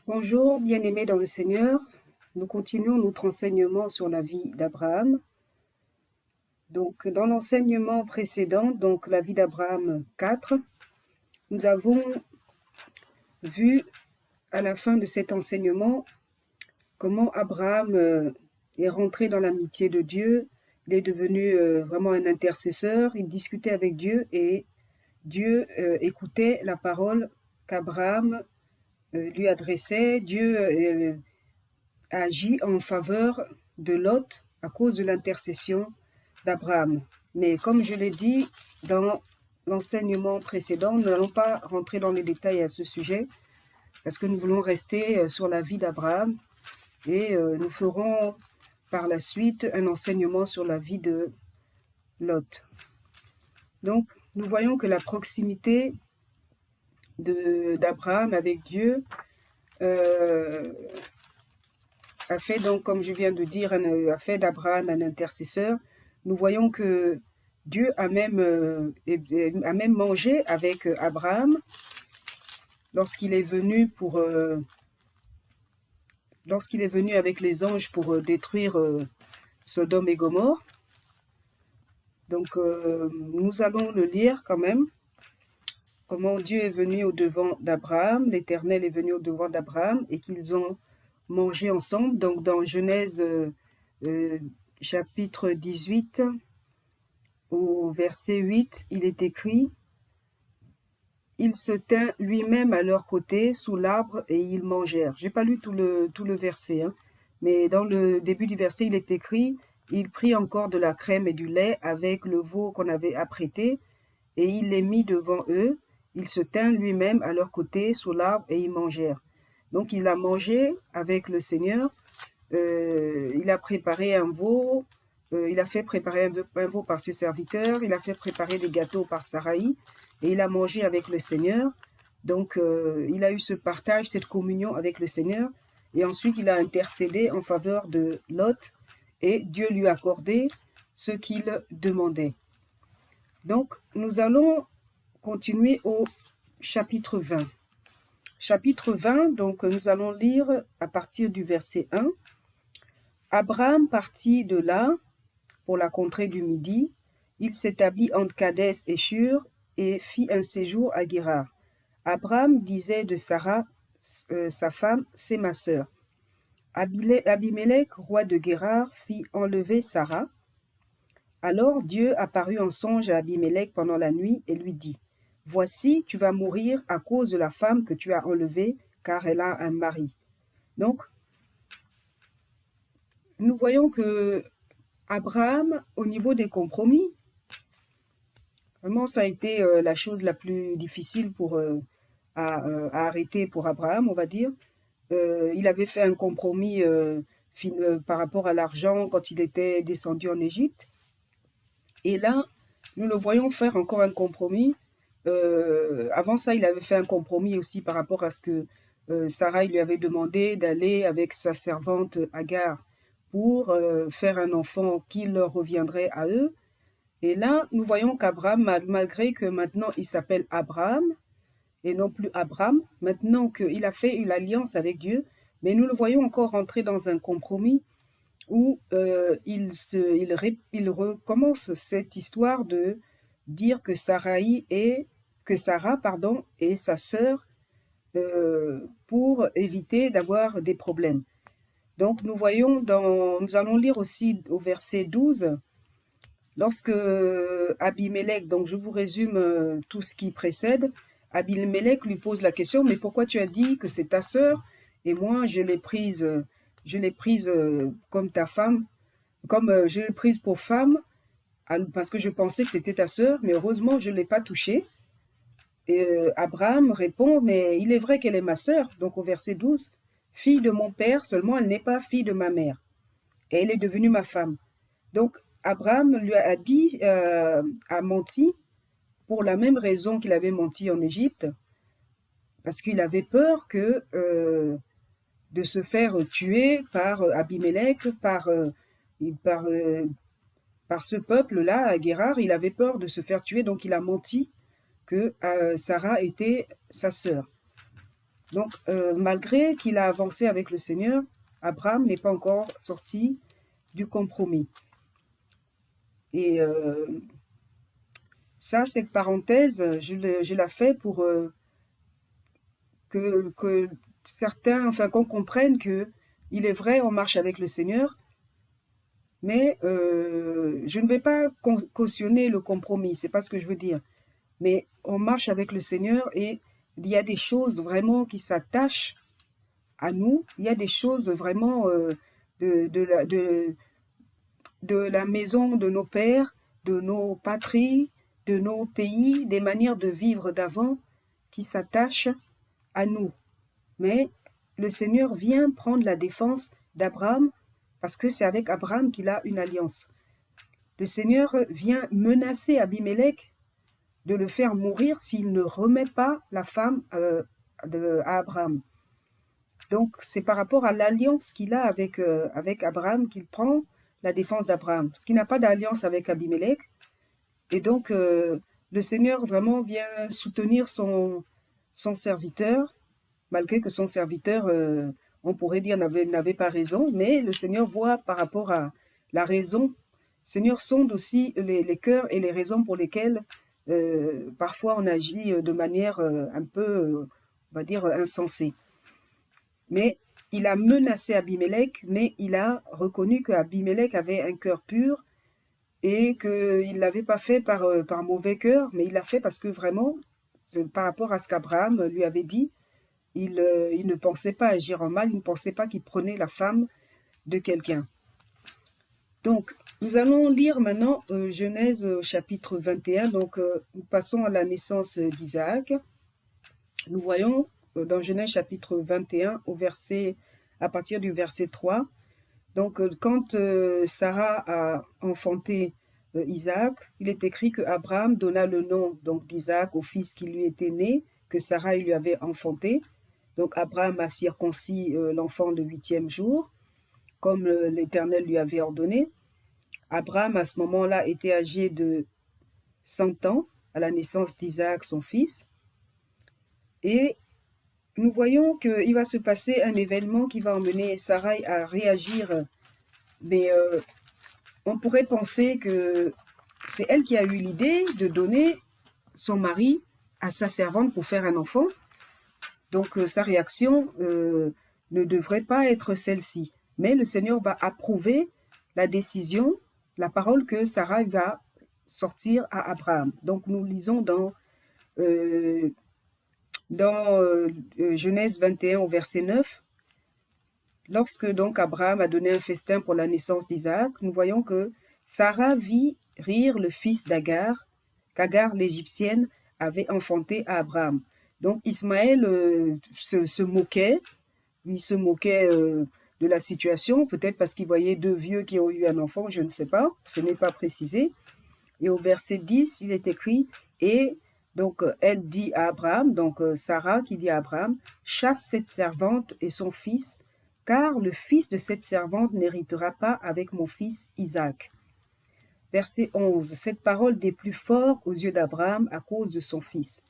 Bonjour, bien-aimés dans le Seigneur. Nous continuons notre enseignement sur la vie d'Abraham. Donc, dans l'enseignement précédent, donc la vie d'Abraham 4, nous avons vu à la fin de cet enseignement comment Abraham est rentré dans l'amitié de Dieu. Il est devenu vraiment un intercesseur. Il discutait avec Dieu et Dieu écoutait la parole qu'Abraham lui adressait. Dieu agit en faveur de Lot à cause de l'intercession d'Abraham. Mais comme je l'ai dit dans l'enseignement précédent, nous n'allons pas rentrer dans les détails à ce sujet parce que nous voulons rester sur la vie d'Abraham et nous ferons par la suite un enseignement sur la vie de Lot. Donc, nous voyons que la proximité d'Abraham avec Dieu a fait donc, comme je viens de dire, a fait d'Abraham un intercesseur. Nous voyons que Dieu a même mangé avec Abraham lorsqu'il est venu avec les anges pour détruire Sodome et Gomorrhe. Donc, nous allons le lire quand même. Comment Dieu est venu au-devant d'Abraham, l'Éternel est venu au-devant d'Abraham et qu'ils ont mangé ensemble. Donc, dans Genèse chapitre 18, au verset 8, il est écrit « Il se tint lui-même à leur côté sous l'arbre et ils mangèrent ». J'ai pas lu tout le verset, hein, mais dans le début du verset, il est écrit « Il prit encore de la crème et du lait avec le veau qu'on avait apprêté et il les mit devant eux. Il se tint lui-même à leur côté sous l'arbre et ils mangèrent ». Donc il a mangé avec le Seigneur, il a préparé un veau, il a fait préparer un veau par ses serviteurs, il a fait préparer des gâteaux par Saraï, et il a mangé avec le Seigneur. Donc il a eu ce partage, cette communion avec le Seigneur, et ensuite il a intercédé en faveur de Lot, et Dieu lui a accordé ce qu'il demandait. Donc nous allons continuer au chapitre 20. Chapitre 20, donc nous allons lire à partir du verset 1. Abraham partit de là pour la contrée du Midi. Il s'établit entre Kadès et Shur et fit un séjour à Guérar. Abraham disait de Sarah, sa femme, c'est ma sœur. Abimélec, roi de Guérar, fit enlever Sarah. Alors Dieu apparut en songe à Abimélec pendant la nuit et lui dit, « Voici, tu vas mourir à cause de la femme que tu as enlevée, car elle a un mari. » Donc, nous voyons que Abraham, au niveau des compromis, vraiment ça a été la chose la plus difficile à arrêter pour Abraham, on va dire. Il avait fait un compromis par rapport à l'argent quand il était descendu en Égypte. Et là, nous le voyons faire encore un compromis. Avant ça, il avait fait un compromis aussi par rapport à ce que Sarah lui avait demandé d'aller avec sa servante Agar pour faire un enfant qui leur reviendrait à eux. Et là, nous voyons qu'Abraham, malgré que maintenant il s'appelle Abraham et non plus Abram, maintenant qu'il a fait une alliance avec Dieu, mais nous le voyons encore rentrer dans un compromis où il recommence cette histoire de dire que Sarah est sa sœur pour éviter d'avoir des problèmes. Donc nous allons lire aussi au verset 12, lorsque Abimélec, donc je vous résume tout ce qui précède, Abimélec lui pose la question, mais pourquoi tu as dit que c'est ta sœur et moi je l'ai prise comme ta femme, comme je l'ai prise pour femme, parce que je pensais que c'était ta sœur, mais heureusement je ne l'ai pas touchée. Et Abraham répond, mais il est vrai qu'elle est ma sœur, donc au verset 12, fille de mon père, seulement elle n'est pas fille de ma mère, et elle est devenue ma femme. Donc Abraham lui a dit, a menti, pour la même raison qu'il avait menti en Égypte, parce qu'il avait peur de se faire tuer par Abimélec, par ce peuple-là, à Guérar. Il avait peur de se faire tuer, donc il a menti que Sarah était sa sœur. Donc, malgré qu'il a avancé avec le Seigneur, Abraham n'est pas encore sorti du compromis. Et ça, cette parenthèse, je la fais pour que certains, enfin, qu'on comprenne que il est vrai, on marche avec le Seigneur, mais je ne vais pas cautionner le compromis, c'est pas ce que je veux dire. Mais on marche avec le Seigneur et il y a des choses vraiment qui s'attachent à nous. Il y a des choses vraiment de, de, la, de, de la maison de nos pères, de nos patries, de nos pays, des manières de vivre d'avant qui s'attachent à nous. Mais le Seigneur vient prendre la défense d'Abraham parce que c'est avec Abraham qu'il a une alliance. Le Seigneur vient menacer Abimelech de le faire mourir s'il ne remet pas la femme à Abraham. Donc c'est par rapport à l'alliance qu'il a avec Abraham qu'il prend la défense d'Abraham. Parce qu'il n'a pas d'alliance avec Abimelech. Et donc le Seigneur vraiment vient soutenir son serviteur, malgré que son serviteur, on pourrait dire, n'avait pas raison, mais le Seigneur voit par rapport à la raison. Le Seigneur sonde aussi les cœurs et les raisons pour lesquelles parfois on agit de manière un peu, on va dire, insensée. Mais il a menacé Abimelech, mais il a reconnu qu'Abimelech avait un cœur pur et qu'il ne l'avait pas fait par mauvais cœur, mais il l'a fait parce que vraiment, par rapport à ce qu'Abraham lui avait dit, il ne pensait pas agir en mal, il ne pensait pas qu'il prenait la femme de quelqu'un. Donc, nous allons lire maintenant Genèse chapitre 21. Donc, nous passons à la naissance d'Isaac. Nous voyons dans Genèse chapitre 21 à partir du verset 3. Donc, quand Sarah a enfanté Isaac, il est écrit que Abraham donna le nom donc d'Isaac au fils qui lui était né, que Sarah lui avait enfanté. Donc, Abraham a circoncis l'enfant le 8e jour, comme l'Éternel lui avait ordonné. Abraham, à ce moment-là, était âgé de 100 ans à la naissance d'Isaac, son fils. Et nous voyons qu'il va se passer un événement qui va emmener Sarai à réagir. Mais on pourrait penser que c'est elle qui a eu l'idée de donner son mari à sa servante pour faire un enfant. Donc sa réaction ne devrait pas être celle-ci. Mais le Seigneur va approuver la décision, la parole que Sarah va sortir à Abraham. Donc nous lisons dans Genèse 21 au verset 9. Lorsque donc Abraham a donné un festin pour la naissance d'Isaac, nous voyons que Sarah vit rire le fils d'Agar, qu'Agar l'Égyptienne avait enfanté à Abraham. Donc Ismaël se moquait, il se moquait de la situation, peut-être parce qu'il voyait deux vieux qui ont eu un enfant, je ne sais pas, ce n'est pas précisé. Et au verset 10, il est écrit, et donc elle dit à Abraham, donc Sarah qui dit à Abraham, chasse cette servante et son fils, car le fils de cette servante n'héritera pas avec mon fils Isaac. Verset 11, cette parole déplut fort aux yeux d'Abraham à cause de son fils.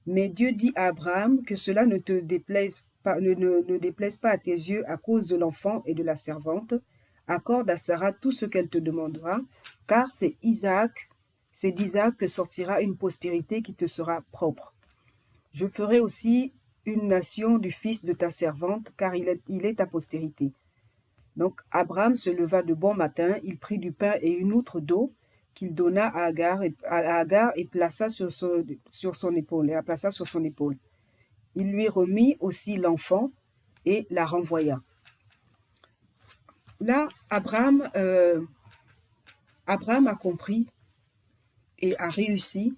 Mais Dieu dit à Abraham que cela ne te déplaise pas, ne déplaise pas à tes yeux à cause de l'enfant et de la servante. Accorde à Sarah tout ce qu'elle te demandera, car c'est d'Isaac que sortira une postérité qui te sera propre. Je ferai aussi une nation du fils de ta servante, car il est ta postérité. Donc Abraham se leva de bon matin, il prit du pain et une outre d'eau qu'il donna à Agar et plaça sur son épaule, et la plaça sur son épaule. Il lui remit aussi l'enfant et la renvoya. Là, Abraham a compris et a réussi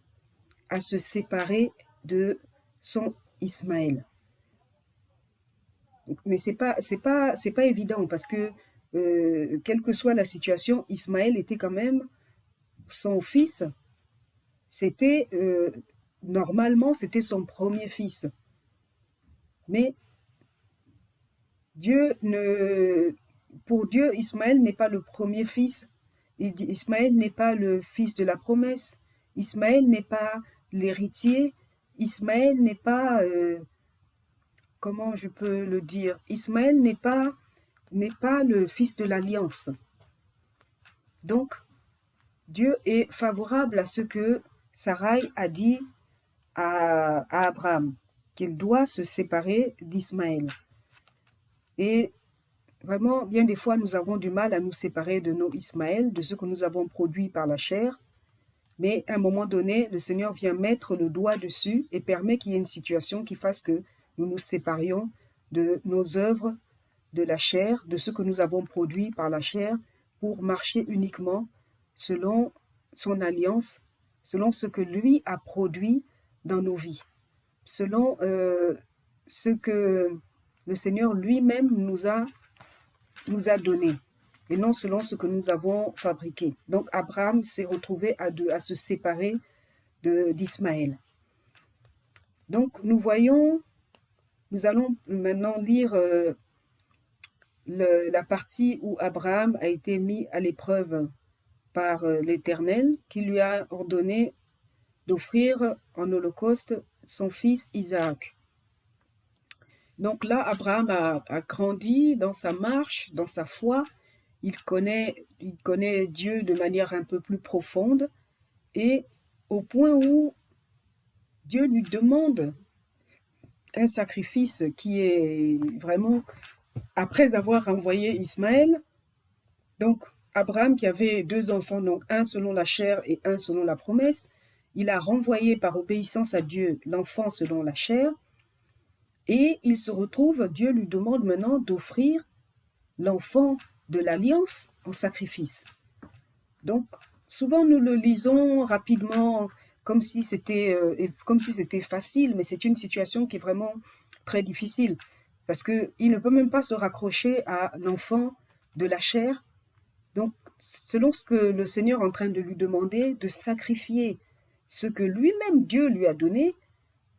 à se séparer de son Ismaël. Mais c'est pas évident parce que quelle que soit la situation, Ismaël était quand même son fils. C'était normalement c'était son premier fils. Mais pour Dieu, Ismaël n'est pas le premier fils. Ismaël n'est pas le fils de la promesse. Ismaël n'est pas l'héritier. Ismaël n'est pas comment je peux le dire? Ismaël n'est pas le fils de l'alliance. Donc, Dieu est favorable à ce que Sarai a dit à Abraham, qu'il doit se séparer d'Ismaël. Et vraiment, bien des fois, nous avons du mal à nous séparer de nos Ismaël, de ce que nous avons produit par la chair. Mais à un moment donné, le Seigneur vient mettre le doigt dessus et permet qu'il y ait une situation qui fasse que nous nous séparions de nos œuvres, de la chair, de ce que nous avons produit par la chair, pour marcher uniquement selon son alliance, selon ce que lui a produit dans nos vies, selon ce que le Seigneur lui-même nous a donné, et non selon ce que nous avons fabriqué. Donc Abraham s'est retrouvé à se séparer d'Ismaël. Donc nous allons maintenant lire la partie où Abraham a été mis à l'épreuve par l'Éternel, qui lui a ordonné d'offrir en holocauste son fils Isaac. Donc là, Abraham a grandi dans sa marche, dans sa foi. Il connaît Dieu de manière un peu plus profonde, et au point où Dieu lui demande un sacrifice qui est vraiment, après avoir envoyé Ismaël, donc Abraham qui avait 2 enfants, donc un selon la chair et un selon la promesse, il a renvoyé par obéissance à Dieu l'enfant selon la chair, et il se retrouve, Dieu lui demande maintenant d'offrir l'enfant de l'alliance en sacrifice. Donc, souvent nous le lisons rapidement comme si c'était facile, mais c'est une situation qui est vraiment très difficile, parce qu'il ne peut même pas se raccrocher à l'enfant de la chair. Donc, selon ce que le Seigneur est en train de lui demander, de sacrifier ce que lui-même Dieu lui a donné,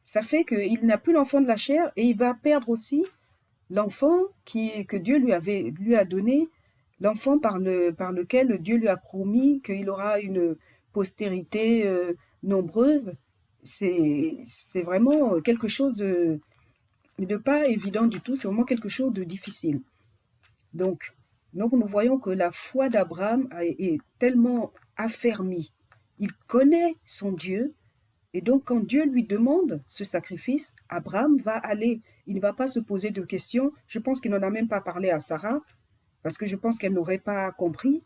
ça fait qu'il n'a plus l'enfant de la chair, et il va perdre aussi l'enfant que Dieu lui a donné, l'enfant par lequel Dieu lui a promis qu'il aura une postérité nombreuse. C'est vraiment quelque chose de pas évident du tout, c'est vraiment quelque chose de difficile. Donc nous voyons que la foi d'Abraham est tellement affermie. Il connaît son Dieu, et donc quand Dieu lui demande ce sacrifice, Abraham va aller. Il ne va pas se poser de questions. Je pense qu'il n'en a même pas parlé à Sarah, parce que je pense qu'elle n'aurait pas compris.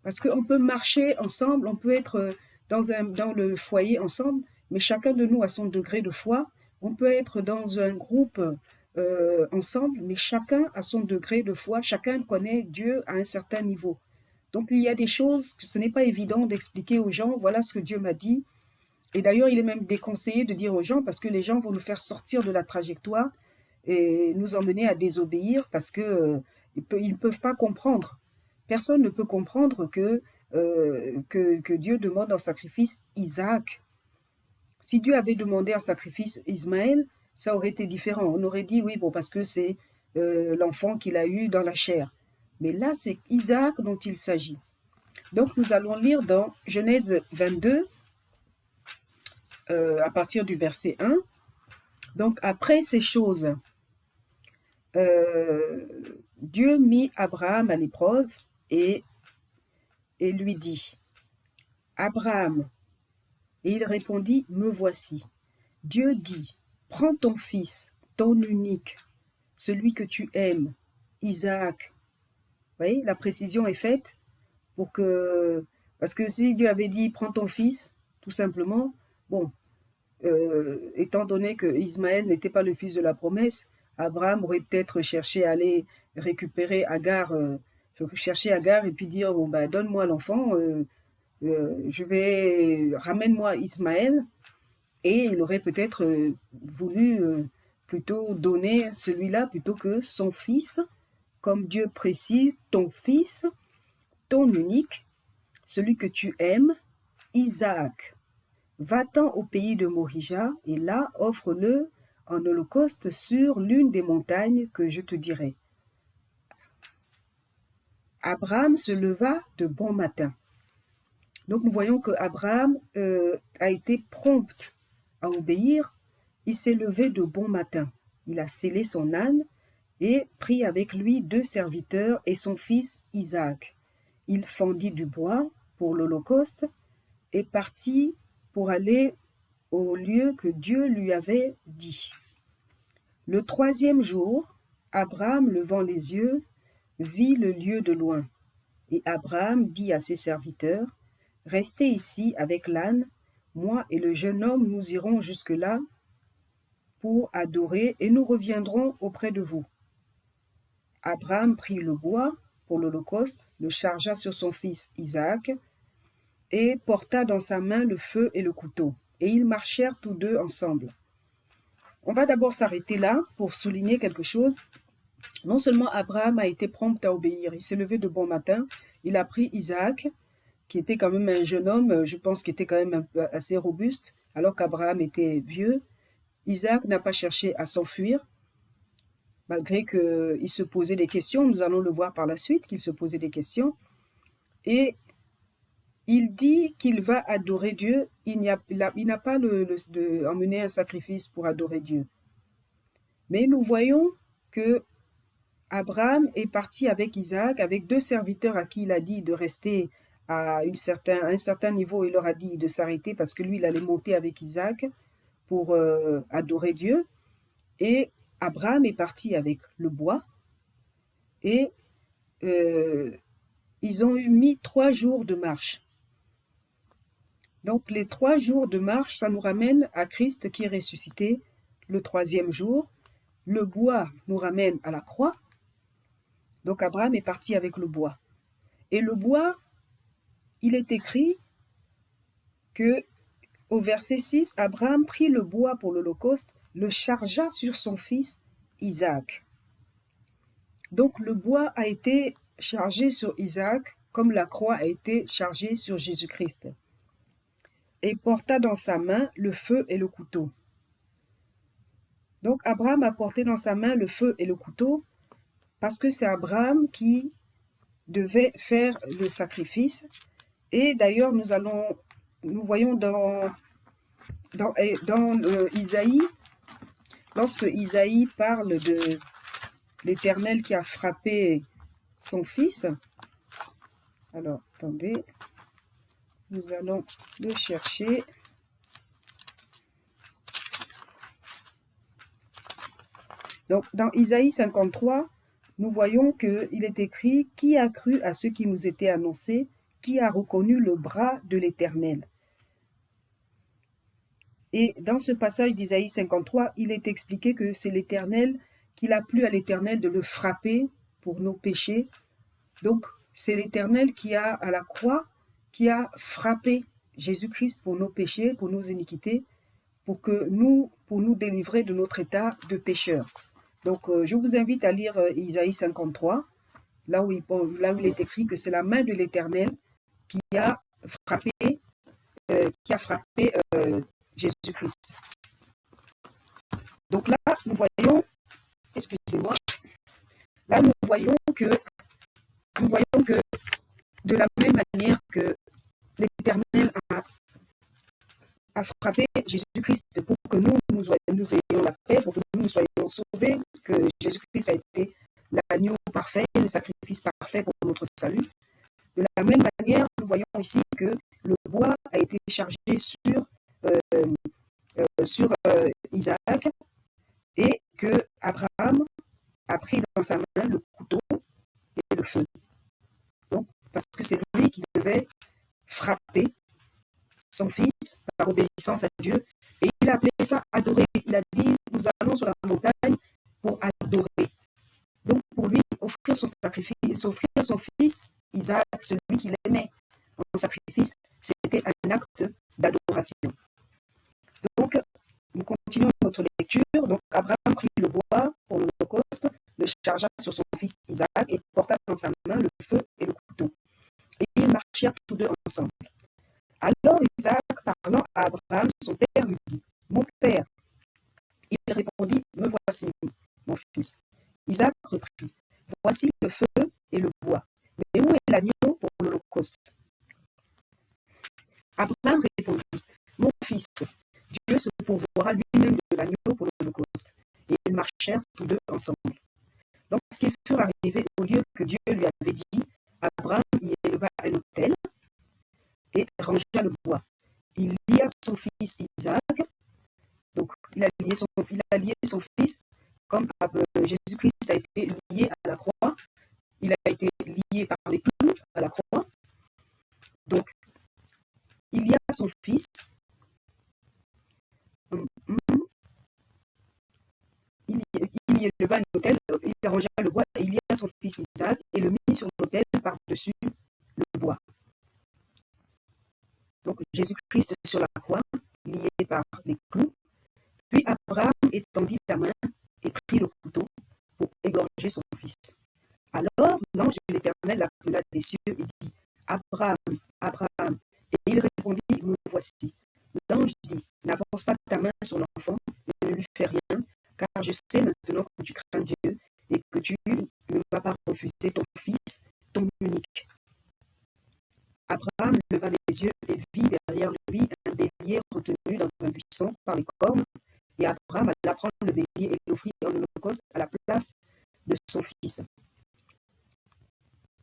Parce qu'on peut marcher ensemble, on peut être dans le foyer ensemble, mais chacun de nous a son degré de foi. On peut être dans un groupe ensemble, mais chacun a son degré de foi. Chacun connaît Dieu à un certain niveau. Donc il y a des choses que ce n'est pas évident d'expliquer aux gens. Voilà ce que Dieu m'a dit. Et d'ailleurs, il est même déconseillé de dire aux gens, parce que les gens vont nous faire sortir de la trajectoire et nous emmener à désobéir, parce que ils ne peuvent pas comprendre. Personne ne peut comprendre que Dieu demande en sacrifice Isaac. Si Dieu avait demandé en sacrifice Ismaël, ça aurait été différent. On aurait dit oui, bon, parce que c'est l'enfant qu'il a eu dans la chair. Mais là, c'est Isaac dont il s'agit. Donc, nous allons lire dans Genèse 22, à partir du verset 1. Donc, après ces choses, Dieu mit Abraham à l'épreuve et lui dit, Abraham, et il répondit, me voici. Dieu dit, prends ton fils, ton unique, celui que tu aimes, Isaac. Vous voyez, la précision est faite parce que si Dieu avait dit, prends ton fils, tout simplement, bon, étant donné que Ismaël n'était pas le fils de la promesse, Abraham aurait peut-être cherché à aller récupérer Agar, et puis dire, bon, bah, donne-moi l'enfant, ramène-moi Ismaël, et il aurait peut-être voulu plutôt donner celui-là plutôt que son fils, comme Dieu précise, ton fils, ton unique, celui que tu aimes, Isaac. Va-t'en au pays de Morija, et là offre-le en holocauste sur l'une des montagnes que je te dirai. Abraham se leva de bon matin. Donc nous voyons que Abraham a été prompt à obéir. Il s'est levé de bon matin. il a sellé son âne et prit avec lui 2 serviteurs et son fils Isaac. Il fendit du bois pour l'Holocauste et partit pour aller au lieu que Dieu lui avait dit. Le 3e jour, Abraham, levant les yeux, vit le lieu de loin. Et Abraham dit à ses serviteurs, « Restez ici avec l'âne, moi et le jeune homme, nous irons jusque-là pour adorer et nous reviendrons auprès de vous. » Abraham prit le bois pour l'Holocauste, le chargea sur son fils Isaac et porta dans sa main le feu et le couteau. Et ils marchèrent tous deux ensemble. On va d'abord s'arrêter là pour souligner quelque chose. Non seulement Abraham a été prompt à obéir, il s'est levé de bon matin, il a pris Isaac, qui était quand même un jeune homme, je pense qu'il était quand même assez robuste, alors qu'Abraham était vieux. Isaac n'a pas cherché à s'enfuir, malgré qu'il se posait des questions. Nous allons le voir par la suite, qu'il se posait des questions. Et il dit qu'il va adorer Dieu. Il n'a pas emmené un sacrifice pour adorer Dieu. Mais nous voyons que Abraham est parti avec Isaac, avec 2 serviteurs à qui il a dit de rester à un certain niveau. Il leur a dit de s'arrêter parce que lui, il allait monter avec Isaac pour adorer Dieu. Et Abraham est parti avec le bois. Et ils ont mis 3 jours de marche. Donc les 3 jours de marche, ça nous ramène à Christ qui est ressuscité le 3e jour. Le bois nous ramène à la croix. Donc Abraham est parti avec le bois. Et le bois, il est écrit que au verset 6, Abraham prit le bois pour l'Holocauste, le chargea sur son fils Isaac. Donc le bois a été chargé sur Isaac comme la croix a été chargée sur Jésus-Christ. Et porta dans sa main le feu et le couteau. Donc Abraham a porté dans sa main le feu et le couteau parce que c'est Abraham qui devait faire le sacrifice. Et d'ailleurs, nous voyons dans Isaïe, lorsque Isaïe parle de l'Éternel qui a frappé son fils. Alors, attendez, nous allons le chercher. Donc, dans Isaïe 53, nous voyons qu'il est écrit « Qui a cru à ce qui nous était annoncé? Qui a reconnu le bras de l'Éternel ?» Et dans ce passage d'Isaïe 53, il est expliqué que c'est l'Éternel, qu'il a plu à l'Éternel de le frapper pour nos péchés. Donc, c'est l'Éternel qui a, à la croix, qui a frappé Jésus-Christ pour nos péchés, pour nos iniquités, pour nous délivrer de notre état de pécheur. Donc, je vous invite à lire Isaïe 53, là où il est écrit que c'est la main de l'Éternel qui a frappé Jésus-Christ. Donc là, nous voyons, excusez-moi, là nous voyons que de la même manière que l'Éternel a frappé Jésus-Christ pour que nous ayons la paix, pour que nous soyons sauvés, que Jésus-Christ a été l'agneau parfait, le sacrifice parfait pour notre salut. De la même manière, nous voyons ici que le bois a été chargé sur Isaac et que Abraham a pris dans sa main le couteau et le feu. Donc, parce que c'est lui qui devait frapper son fils par obéissance à Dieu. Et il a appelé ça adorer. Il a dit, nous allons sur la montagne pour adorer. Donc, pour lui, offrir son sacrifice, offrir son fils, Isaac, celui qu'il aimait en sacrifice, c'était un acte d'adoration. Donc, nous continuons notre lecture. Donc, Abraham prit le bois pour l'Holocauste, le chargea sur son fils Isaac et porta dans sa main le feu et le couteau. Et ils marchèrent tous deux ensemble. Alors Isaac, parlant à Abraham, son père, lui dit, « Mon père. » Il répondit, « Me voici, mon fils. » Isaac reprit, « Voici le feu et le bois. Mais où est l'agneau pour l'Holocauste? » Abraham répondit, « Mon fils, Dieu se pourvoira lui-même de l'agneau pour l'Holocauste. » Et ils marchèrent marchèrent tous deux ensemble. Lorsqu'ils furent arrivés au lieu que Dieu lui avait dit, Abraham y éleva un autel et rangea le bois. Il lia son fils Isaac, donc il a lié son fils comme Jésus-Christ a été lié à la croix, il a été lié par les clous à la croix. Donc, il lia son fils, il y éleva un autel, il arrangea le bois, et il lia son fils Isaac et le mit sur l'autel par-dessus le bois. Donc, Jésus-Christ sur la croix, lié par les clous. Puis Abraham étendit la main et prit le couteau pour égorger son fils. Alors l'ange de l'Éternel l'appela des cieux et dit, Abraham, Abraham. Et il répondit, me voici. L'ange dit, n'avance pas ta main sur l'enfant et ne lui fais rien, car je sais maintenant que tu crains Dieu et que tu ne vas pas refuser ton fils, ton unique. Abraham leva les yeux et vit derrière lui un bélier retenu dans un buisson par les cornes. Et Abraham alla prendre le bélier et l'offrit en holocauste à la place de son fils.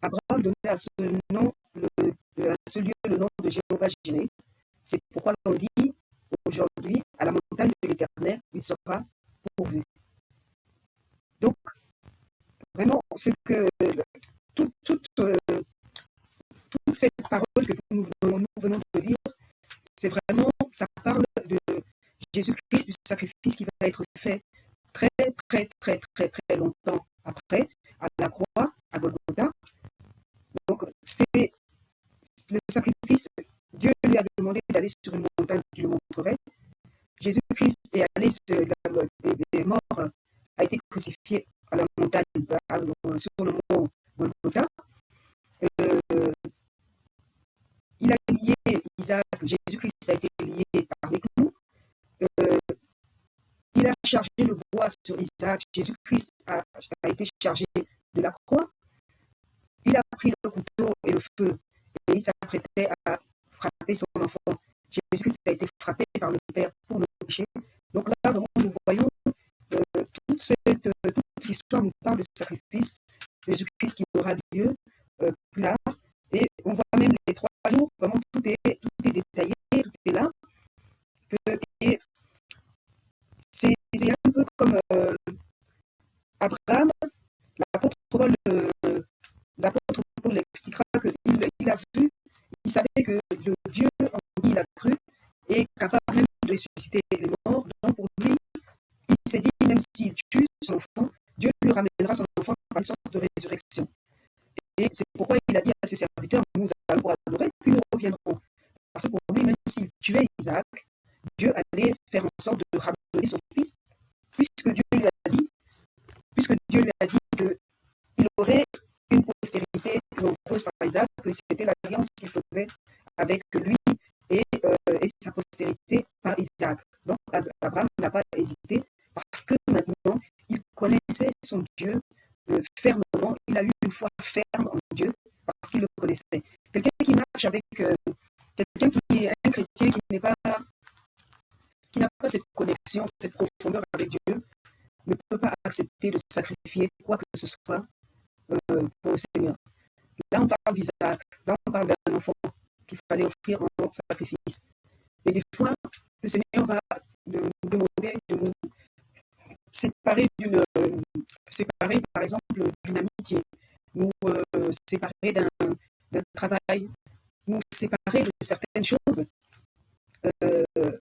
Abraham donnait à ce lieu le nom de Jéhovah Jireh. C'est pourquoi l'on dit aujourd'hui, à la montagne de l'Éternel, il sera pourvu. Donc, vraiment, toutes ces paroles que nous venons de lire, c'est vraiment, ça parle de Jésus-Christ, du sacrifice qui va être fait très, très, très, très, très longtemps après, à la croix, à Golgotha. Donc, c'est le sacrifice. Dieu lui a demandé d'aller sur une montagne qui le montrerait. Jésus-Christ est allé, est mort, a été crucifié à la montagne, sur le mont Golgotha. Il a lié Isaac, Jésus-Christ a été lié par les clous. Il a chargé le bois sur Isaac, Jésus-Christ a été chargé de la croix. Il a pris le couteau et le feu et il s'apprêtait à frapper son enfant. Jésus-Christ a été frappé par le Père pour nos péchés. Donc là, vraiment, nous voyons toute cette histoire nous parle de sacrifice de Jésus-Christ qui aura lieu plus tard. Et on voit même les 3 jours, vraiment tout est détaillé, tout est là. Et c'est un peu comme Abraham, l'apôtre Paul expliquera qu'il a vu, il savait que le Dieu en qui il a cru est capable même de ressusciter les morts. Donc pour lui, il s'est dit, même s'il tue son enfant, Dieu lui ramènera son enfant par une sorte de résurrection. Et c'est pourquoi il a dit à ses serviteurs, nous allons pour adorer, puis nous reviendrons. Parce que pour lui, même s'il tuait Isaac, Dieu allait faire en sorte de ramener son fils, puisque Dieu lui a dit qu'il aurait une postérité nombreuse par Isaac, que c'était l'alliance qu'il faisait avec lui et sa postérité par Isaac. Donc Abraham n'a pas hésité, parce que maintenant, il connaissait son Dieu fermement, il a eu une foi ferme en Dieu, parce qu'il le connaissait. Quelqu'un qui marche avec, quelqu'un qui est un chrétien qui n'a pas cette connexion, cette profondeur avec Dieu, ne peut pas accepter de sacrifier quoi que ce soit pour le Seigneur. Là, on parle d'Isaac, là, on parle d'un enfant qu'il fallait offrir en sacrifice. Et des fois, le Seigneur va nous demander de nous séparer, par exemple, d'une amitié, nous séparer d'un travail, nous séparer de certaines choses,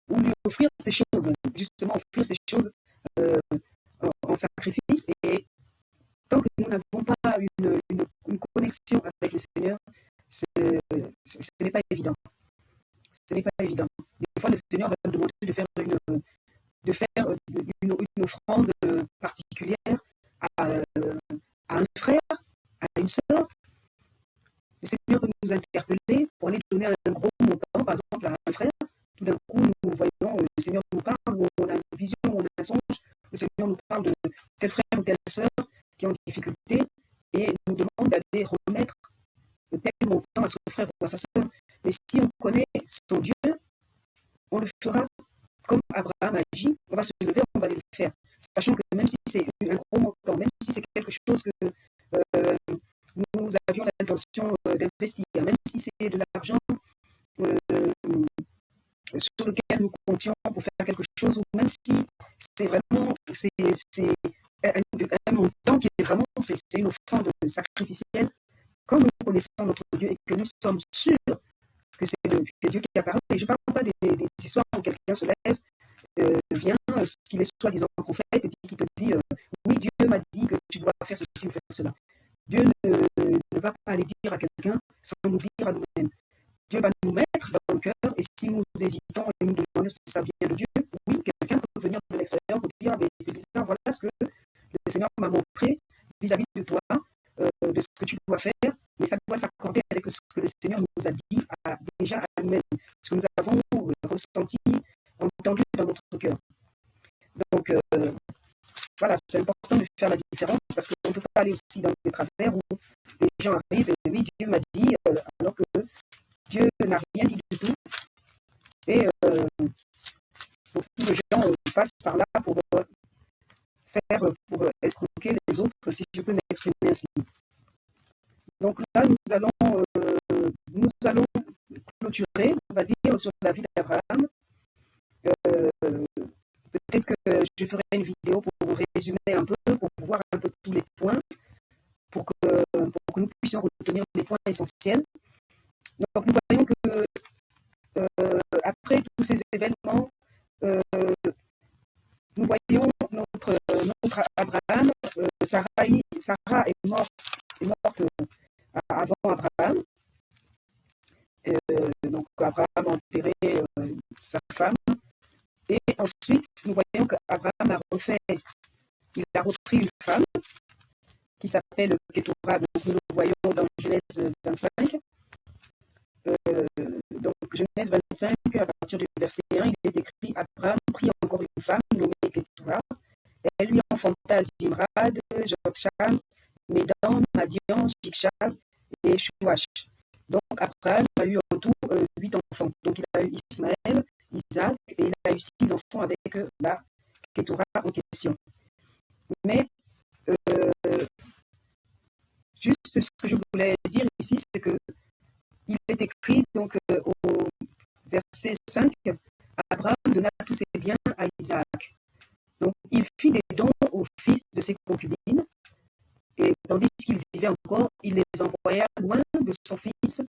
ou lui offrir ces choses, justement offrir ces choses en sacrifice. Et tant que nous n'avons pas une connexion avec le Seigneur, ce n'est pas évident. Ce n'est pas évident. Des fois, le Seigneur va nous demander de faire une offrande particulière à un frère, à une sœur. Le Seigneur peut nous interpeller pour aller donner un gros montant, par exemple, à un frère. Tout d'un coup, nous voyons, le Seigneur nous parle, ou on a une vision, ou on a un songe, le Seigneur nous parle de tel frère ou telle sœur qui est en difficulté et nous demande d'aller remettre tel montant à son frère ou à sa sœur. Mais si on connaît son Dieu, on le fera comme Abraham a agi, on va se lever, on va aller le faire. sachant que même si c'est un gros montant, même si c'est quelque chose que euh, nous avions l'intention d'investir, même si c'est de l'argent euh, sur lequel nous comptions pour faire quelque chose, ou même si c'est vraiment c'est un montant qui est vraiment c'est une offrande sacrificielle, comme nous connaissons notre Dieu et que nous sommes sûrs que c'est Dieu qui a parlé. Et je ne parle pas des histoires où quelqu'un se lève, vient, qu'il est soi-disant prophète, et puis qui te dit oui, Dieu m'a dit que tu dois faire ceci ou faire cela. Dieu ne va pas aller dire à quelqu'un sans nous dire à nous-mêmes. Dieu va nous mettre dans le cœur, et si nous hésitons et nous demandons si ça vient de Dieu, oui, quelqu'un peut venir de l'extérieur pour dire, mais c'est bizarre, voilà ce que le Seigneur m'a montré vis-à-vis de toi, de ce que tu dois faire, mais ça doit s'accorder avec ce que le Seigneur nous a dit déjà à nous-mêmes, ce que nous avons ressenti, entendu dans notre cœur. Donc, voilà, c'est important de faire la différence parce qu'on ne peut pas aller aussi dans des travers où les gens arrivent et oui, Dieu m'a dit, alors que Dieu n'a rien dit du tout. Et beaucoup de gens passent par là pour escroquer les autres, si je peux m'exprimer ainsi. Donc là, nous allons clôturer, on va dire, sur la vie d'Abraham. Peut-être que je ferai une vidéo pour vous résumer un peu, pour voir un peu tous les points, pour que nous puissions retenir les points essentiels. Donc nous voyons que après tous ces événements, nous voyons notre Abraham, Sarah est morte avant Abraham. Donc Abraham a enterré sa femme. Et ensuite, nous voyons qu'Abraham il a repris une femme qui s'appelle Ketura. Donc nous le voyons dans Genèse 25. Donc Genèse 25, à partir du verset 1, il est écrit: Abraham prit encore une femme nommée Ketura. Elle lui enfanta Zimrad, Jokshan, Médan, Madian, Jikshab et Shuash. Donc Abraham a eu en tout 8 enfants. Donc il a eu Ismaël, Isaac, et il a eu 6 enfants avec la Ketura en question. Mais juste ce que je voulais dire ici, c'est que il est écrit donc au verset 5, Abraham donna tous ses biens à Isaac. Donc il fit des dons aux fils de ses concubines, et tandis qu'il vivait encore, il les envoya loin de son fils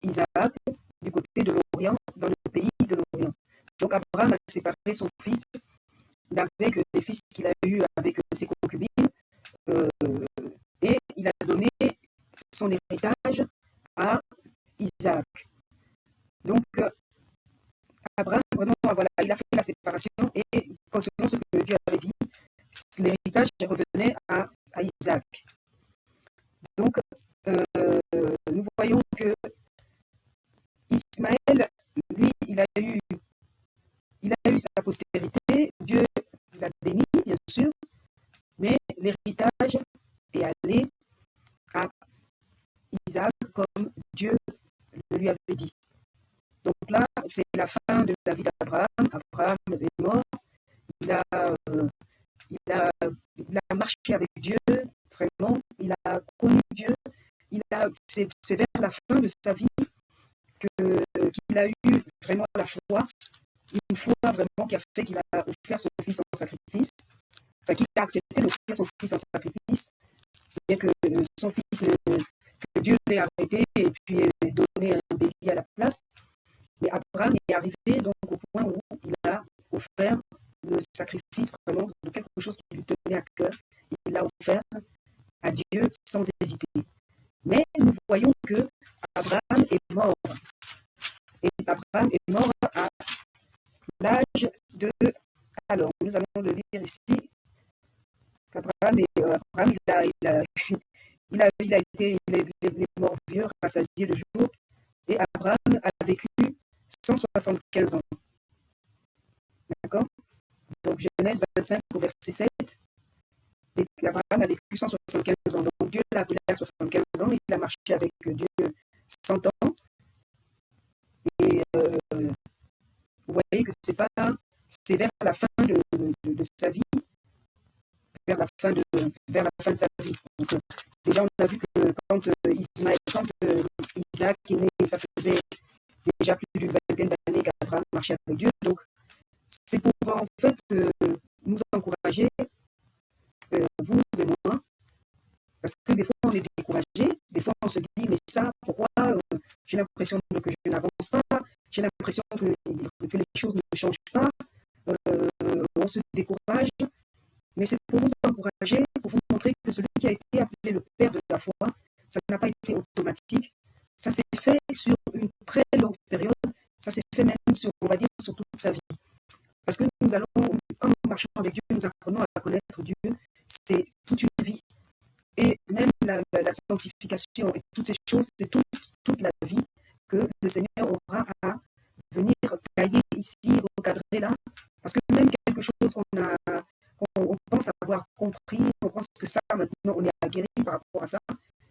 Isaac, du côté de l'Orient, dans le pays de l'Orient. Donc Abraham a séparé son fils avec les fils qu'il a eus avec ses concubines, et il a donné son héritage à Isaac. Donc Abraham, vraiment, voilà, il a fait la séparation, et concernant ce que Dieu avait dit, l'héritage revenait à Isaac. Donc, nous voyons que Ismaël, lui, il a eu sa postérité, Dieu l'a béni, bien sûr, mais l'héritage est allé à Isaac comme Dieu le lui avait dit. Donc là, c'est la fin de la vie d'Abraham. Abraham est mort, il a marché avec Dieu, vraiment, il a connu Dieu, c'est vers la fin de sa vie qu'il a eu vraiment la foi, une foi vraiment qui a fait qu'il a offert son fils en sacrifice, enfin qu'il a accepté d'offrir son fils en sacrifice, bien que son fils, que Dieu l'ait arrêté et puis donné un bélier à la place. Mais Abraham est arrivé donc au point où il a offert le sacrifice vraiment de quelque chose qui lui tenait à cœur. Il l'a offert à Dieu sans hésiter. Mais nous voyons que Abraham est mort. Et Abraham est mort à l'âge de... Alors, nous allons le lire ici. Abraham il est mort vieux, rassasié le jour. Et Abraham a vécu 175 ans. D'accord? Donc, Genèse 25 au verset 7. Et Abraham a vécu 175 ans. Donc, Dieu l'a appelé à 75 ans. Il a marché avec Dieu 100 ans. Et vous voyez que c'est vers la fin de sa vie vers vers la fin de sa vie. Donc, déjà, on a vu que quand Isaac est né, ça faisait déjà plus d'une vingtaine d'années qu'Abraham marchait avec Dieu. Donc, c'est pour en fait nous encourager, vous et moi, parce que des fois on est découragé, des fois on se dit mais ça, pourquoi j'ai l'impression que je n'avance pas, j'ai l'impression que les choses ne changent pas, on se décourage, mais c'est pour vous encourager, pour vous montrer que celui qui a été appelé le Père de la foi, ça n'a pas été automatique, ça s'est fait sur une très longue période, ça s'est fait même sur, on va dire, sur toute sa vie. Parce que quand nous marchons avec Dieu, nous apprenons à connaître Dieu, c'est toute une vie. Et même la sanctification et toutes ces choses, c'est toute la vie que le Seigneur aura à venir tailler ici, recadrer là. Parce que même quelque chose qu'on pense avoir compris, on pense que ça, maintenant, on est aguerri par rapport à ça,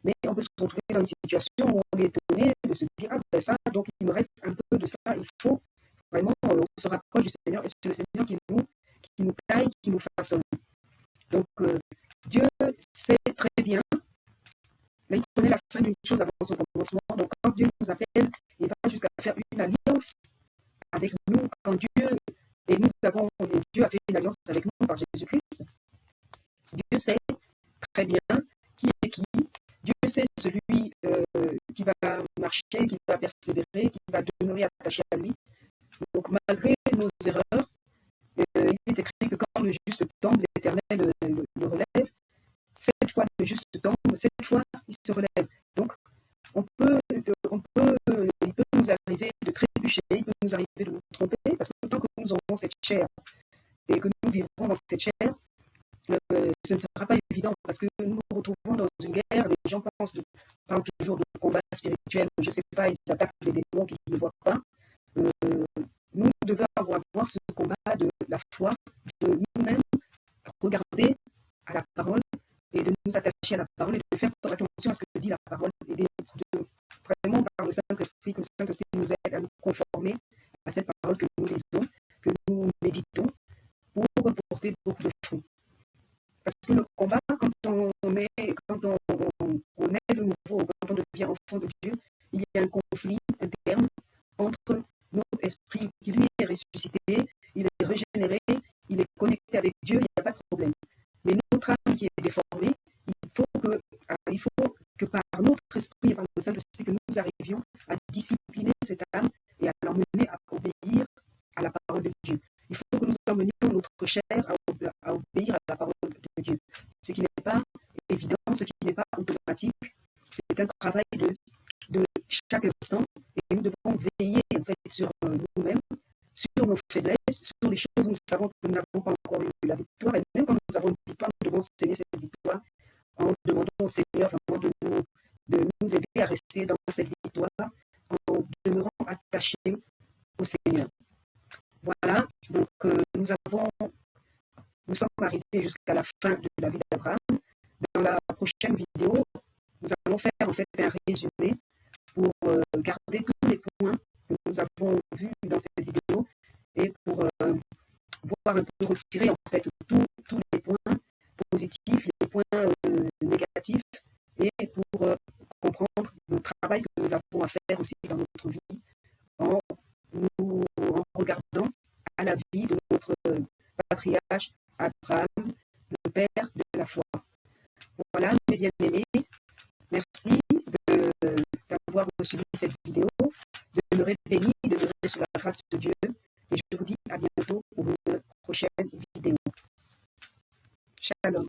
mais on peut se retrouver dans une situation où on est étonné de se dire, ah ben ça, donc il me reste un peu de ça, il faut vraiment, on se rapproche du Seigneur et c'est le Seigneur qui nous taille, qui nous façonne. Donc, Dieu sait très bien, mais il connaît la fin d'une chose avant son commencement. Donc, quand Dieu nous appelle, il va jusqu'à faire une alliance avec nous. Quand Dieu a fait une alliance avec nous par Jésus-Christ, Dieu sait très bien qui est qui. Dieu sait celui qui va marcher, qui va persévérer, qui va demeurer attaché à lui. Donc, malgré nos erreurs, il est écrit que quand le juste tombe, l'Éternel le relève. Cette fois, le juste tombe, cette fois, il se relève. Donc, il peut nous arriver de trébucher, il peut nous arriver de nous tromper, parce que tant que nous aurons cette chair et que nous vivrons dans cette chair, ce ne sera pas évident, parce que nous nous retrouvons dans une guerre, les gens parlent toujours de combat spirituel, je ne sais pas, ils attaquent les démons qu'ils ne voient pas. Nous devons avoir ce combat de la foi, de nous-mêmes regarder à la parole et de nous attacher à la parole et de faire attention à ce que dit la parole et de vraiment par le Saint-Esprit, que le Saint-Esprit nous aide à nous conformer à cette parole que nous lisons, que nous méditons pour porter beaucoup de fruits. Parce que le combat, quand on est de nouveau, quand on devient enfant de Dieu, il y a un conflit interne entre notre esprit qui lui est ressuscité, il est régénéré, il est connecté avec Dieu, il n'y a pas de problème. Mais notre âme qui est déformée, il faut que par notre esprit et par le Saint-Esprit, que nous arrivions à discipliner cette âme et à l'emmener à obéir à la parole de Dieu. Il faut que nous emmenions notre chair à obéir à la parole de Dieu. Ce qui n'est pas évident, ce qui n'est pas automatique, c'est un travail de chaque instant et nous devons veiller en fait sur nous-mêmes, sur nos faiblesses, sur les choses où nous savons que nous n'avons pas encore eu la victoire et même quand nous avons une victoire, nous devons saisir cette victoire en demandant au Seigneur vraiment de nous aider à rester dans cette victoire en demeurant attachés au Seigneur. Voilà, donc nous sommes arrivés jusqu'à la fin de la vie d'Abraham. Dans la prochaine vidéo, nous allons faire en fait un résumé pour garder tous les points que nous avons vus dans cette vidéo et pour voir un peu retirer en fait tous les points positifs, les points négatifs et pour comprendre le travail que nous avons à faire aussi dans notre vie en regardant à la vie de notre patriarche Abraham, le père de la foi. Voilà, mes bien-aimés, merci d'avoir suivi cette vidéo, de demeurer béni, de demeurer sur la grâce de Dieu. Et je vous dis à bientôt pour une prochaine vidéo. Shalom.